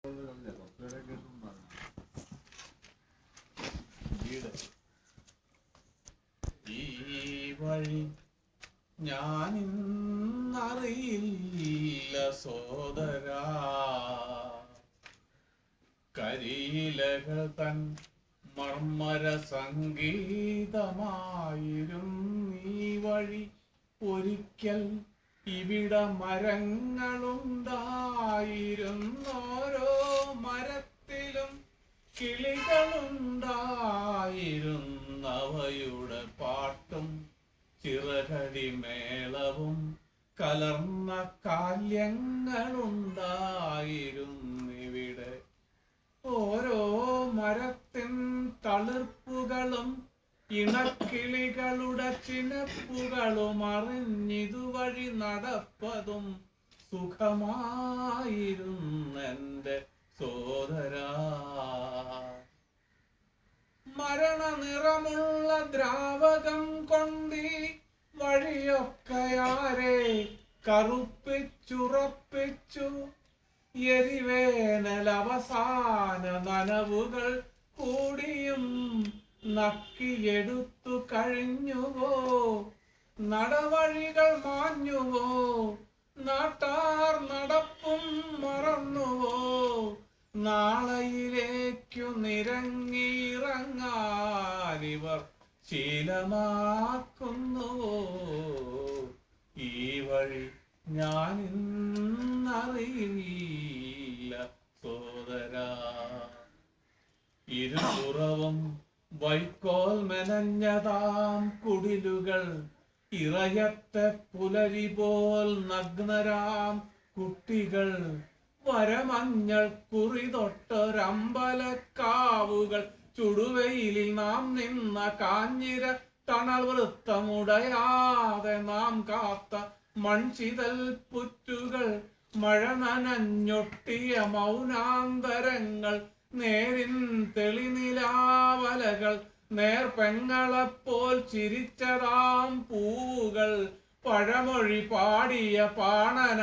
ഈ വഴി ഞാനിന്നറിയില്ല സോദരാ, കരിയിലകൾ തൻ മർമ്മര സംഗീതമായിരും ഈ വഴി. ഒരിക്കൽ ഇവിടെ മരങ്ങളുണ്ടായിരുന്നോരോ മരത്തിലും കിളികളുണ്ടായിരുന്നവയുടെ പാട്ടും ചിറകടി മേളവും കലർന്ന കാല്യങ്ങളുണ്ടായിരുന്നിവിടെ. ഓരോ മരത്തിൻ തളിർപ്പുകളും ഇണക്കിളികളുടെ ചിനപ്പുകളും അറിഞ്ഞിതുവഴി നടപ്പതും സുഖമായിരുന്നെന്റെ സോദരാ. മരണനിറമുള്ള ദ്രാവകം കൊണ്ടീ വഴിയൊക്കെയാരെ കറുപ്പിച്ചുറപ്പിച്ചു. എരിവേനൽ അവസാന നനവുകൾ കൂടിയും നക്കിയെടുത്തു കഴിഞ്ഞുവോ? നടവഴികൾ മാഞ്ഞുവോ? നാട്ടാർ നടപ്പും മറന്നുവോ? നാളെയിലേക്കു നിരങ്ങിയിറങ്ങാനിവർ ശീലമാക്കുന്നുവോ? ഈ വഴി ഞാനിന്നറിയില്ല സോദരാ. ഇരുപുറവും വൈക്കോൽ മെനഞ്ഞതാം കുടിലുകൾ, ഇറയത്തെ പുലരി പോൽ നഗ്നരാം കുട്ടികൾ, വരമഞ്ഞൾ കുറിതൊട്ടൊരമ്പലക്കാവുകൾ, ചുടുവെയിലിൽ നാം നിന്ന കാഞ്ഞിര തണൽ വൃത്തമുടയാതെ നാം കാത്ത മൺചിതൽ പുറ്റുകൾ, മഴ നനഞ്ഞൊട്ടിയ മൗനാന്തരങ്ങൾ, നേരിൻ തെളിനിലാവലകൾ, നേർപ്പെങ്ങളെപ്പോൽ ചിരിച്ചതാം പൂവുകൾ, പഴമൊഴി പാടിയ പാണനാരത്താണികൾ,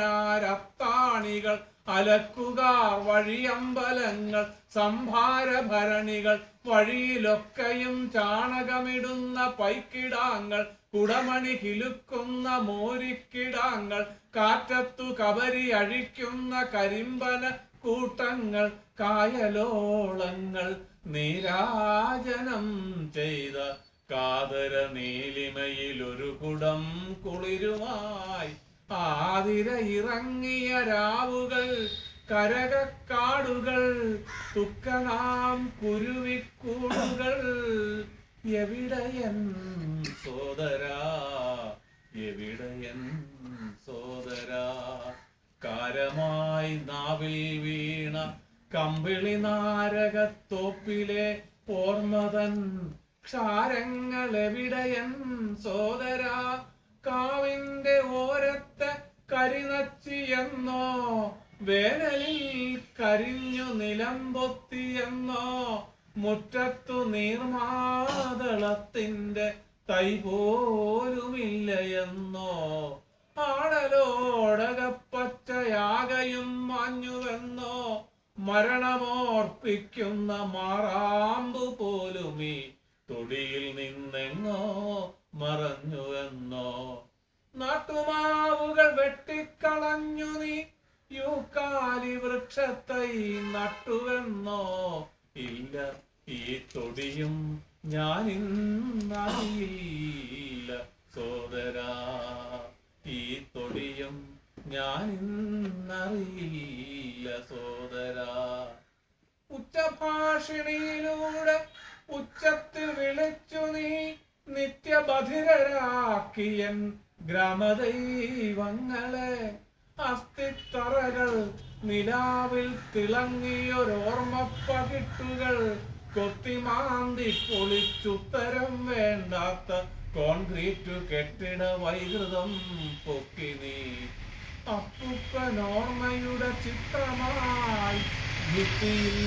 അലക്കുകാർ വഴിയമ്പലങ്ങൾ, സംഭാരഭരണികൾ, വഴിയിലൊക്കെയും ചാണകമിടുന്ന പൈക്കിടാങ്ങൾ, കുടമണി കിലുക്കുന്ന മോരിക്കിടാങ്ങൾ, കാറ്റത്തു കബരി അഴിക്കുന്ന കരിമ്പന കൂട്ടങ്ങൾ, കായലോളങ്ങൾ, നീരാജനം ചെയ്ത കാതര നീലിമയിൽ ഒരു കുടം കുളിരുമായി, ആതിര ഇറങ്ങിയ രാവുകൾ, കരകക്കാടുകൾ, തുക്കനാം കുരുവിക്കൂടുകൾ. എവിടെയൻ സോദരാ, എവിടെയൻ സോദരാ? കാരമായി നാവിൽ വീണ കമ്പിളി നാരകത്തോപ്പിലെ ഓർമ്മതൻ ക്ഷാരങ്ങൾ എവിടെയൻ സോദരാ? കാവിന്റെ ഓരത്തെ കരിനച്ചിയെന്നോ, വേനലിൽ കരിഞ്ഞു നിലംപൊത്തിയെന്നോ, മുറ്റത്തു നീർമാതളത്തിന്റെ തൈ പോലുമില്ലയെന്നോ, ആടലോടകപ്പച്ചയാകയും മാഞ്ഞുവെന്നോ, മരണമോർപ്പിക്കുന്ന മാറാമ്പു പോലുമീ തൊടിയിൽ നിന്നെങ്ങോ മറഞ്ഞുവെന്നോ, നാട്ടുമാവുകൾ വെട്ടിക്കളഞ്ഞു നീ യൂക്കാലി വൃക്ഷത്തൈ നട്ടുവെന്നോ? ഇല്ല, ഈ തൊടിയും ഞാനിന്നറിയില്ല സോദരാ, ഈ തൊടിയും ഞാനിന്നറിയില്ല സോദരാ. ഉച്ചഭാഷിണിയിലൂടെ ഉച്ചത്തിൽ വിളിച്ചു നീ നിത്യബധിരരാക്കിയൻ ഗ്രാമദൈവങ്ങളെ, അസ്ഥിത്തറകൾ, നിലാവിൽ തിളങ്ങിയൊരോർമ്മപ്പകിട്ടുകൾ, കൊത്തിമാന്തി പൊളിച്ചുത്തരം വേണ്ടാത്ത കോൺക്രീറ്റ് കെട്ടിട വൈകൃതം പൊക്കി നീ. അപ്പൂപ്പനോർമ്മയുടെ ചിത്രമായി ഭിത്തിയിൽ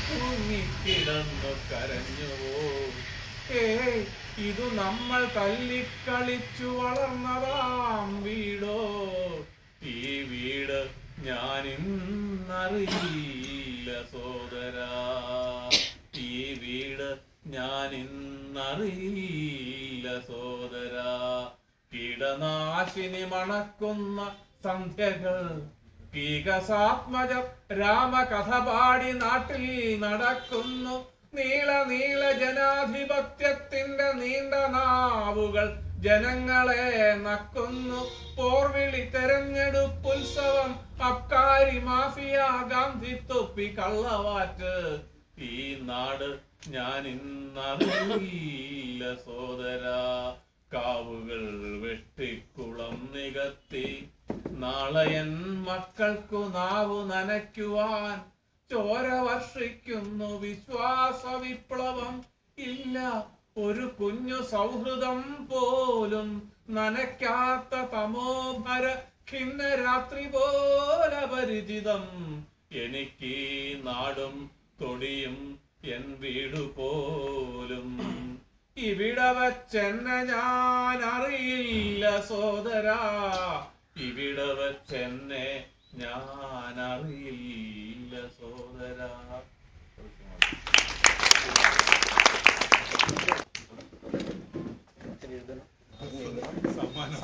തൂങ്ങിക്കിടന്നു കരഞ്ഞുവോ? ഇതു നമ്മൾ തല്ലിക്കളിച്ചു വളർന്നതാം വീടോ? ഈ വീട് ഞാനിന്നറിയില്ല സോദരാ, ഈ വീട് ഞാൻ ഇന്നറിയില്ല സോദരാ. കീടനാശിനി മണക്കുന്ന സന്ധ്യകൾ, കീകസാത്മജ രാമകഥ പാടി നാട്ടിൽ നടക്കുന്നു. നീള നീള ജനാധിപത്യത്തിന്റെ നീണ്ട നാവുകൾ ജനങ്ങളെ നക്കുന്നു. പോർവിളി തെരഞ്ഞെടുപ്പുത്സവം, അബ്കാരി മാഫിയ, ഗാന്ധി തൊപ്പി, കള്ളവാറ്റ്. ഈ നാട് ഞാൻ ഇന്നറിയില്ല സോദരാ. കാവുകൾ വെട്ടിക്കുളം നികത്തി നാളെയൻ മക്കൾക്കു നാവു നനയ്ക്കുവാൻ ചോര വർഷിക്കുന്നു വിശ്വാസ വിപ്ലവം. ഇല്ല ഒരു കുഞ്ഞു സൗഹൃദം പോലും നനയ്ക്കാത്ത തമോഭര ഖിന്ന രാത്രി പോലെ പരിചിതം. എനിക്ക് നാടും തൊടിയും എൻ വീടു പോലും. ഇവിടെ വച്ചെന്നെ ഞാൻ അറിയില്ല സോദരാ, ഇവിടെ വച്ചെന്നെ ഞാൻ അറിയില്ല സോദരാ. സമ്മാനം